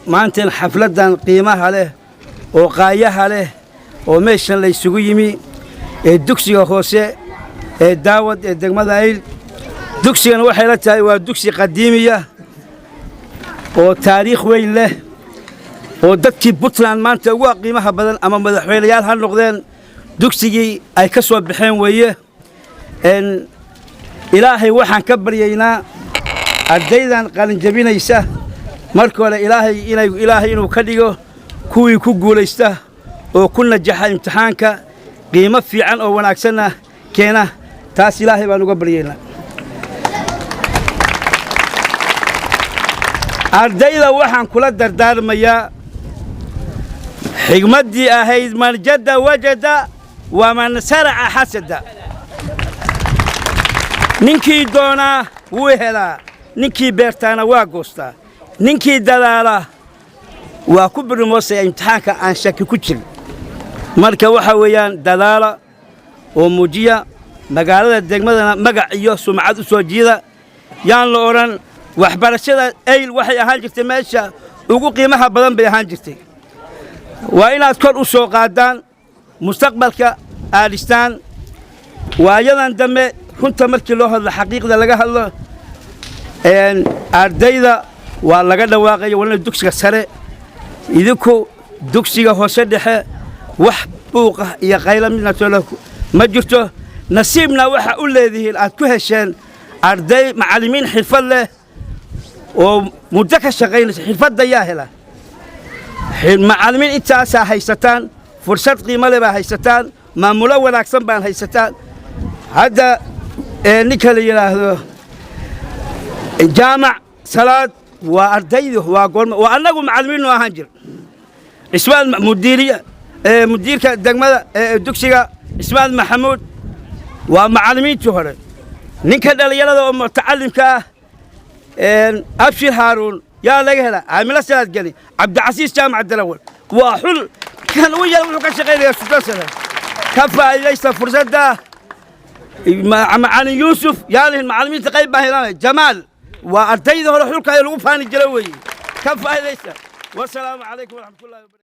maanta xafladan qiimaha leh oo qaayaha leh oo meeshan la isugu yimi ee dugsiga hoose ee daawad ee degmada Ayl dugsigan waxay la tahay waa dugsi qadiimiya oo taariikh weyn leh oo dadkii Puntland maanta ugu qiimaha badan ama madaxweynayaal ha noqdeen dugsigii ay ka soo baxeen weeye ilaahay waxaan ka baryaynaa ardaydan qalin jabinaysa marka hore ilaahay inuu ka dhigo kuwii ku guulaysta oo ku najaxa imtixaanka qiimo fiican oo wanaagsan keena taas ilaahay baan uga baryaynaa ardayda waxaan kula dardaarmayaa xigmadii ahayd man jadda wajada wa man sara'a hasada ninkii doona wuu helaa ninkii beertaana waa goostaa ninkii dadaala waa ku birmoosay imtixaanka aan shaki ku jirin marka waxa weeyaan dadaala oo muujiya magaalada degmadana magac iyo sumcad u soo jiida yaan la oran waxbarashada Ayl waxay ahaan jirtay meesha ugu qiimaha badan bay ahaan jirtay waa inaad kor u soo qaadaan mustaqbalka aadistaan waayadan dambe runta markii loo hadlo xaqiiqda laga hadlo ardayda waa laga dhawaaqay wana dugsiga sare idinku dugsiga hoose dhexe wax buuqa iyo qaylo midna ma jirto nasiibna waxa u leedihiin aad ku hesheen arday macallimiin xirfad leh oo muddo ka shaqeynaysa xirfadda yaa hela macallimiin intaas haysataan fursad qiimo leh baa haysataan maamulo wanaagsan baan haysataan hadda ninka la yiraahdo jaamac salaad waa ardaydu waa goolma waa annagu macallimiin ahaan jir ismaal mudiirka degmada dugsiga ismaal maxamuud waa macallimiintii hore ninka dhalinyarada oo mutacallimka abshir haaruun yaa laga helaa caamila salaad geli cabdicasiis jaamac dalawal waa xul kan uu yar wuxuu ka shaqeynaya sudasada ka faa'iideysta fursadda macallin yuusuf yaalihin macallimiinta qayb baa helaan jamaal waa ardayda hore xulka ay lagu faani jiray weeye ka faa'iideysta wassalaamu calaykum waraxmatullaahi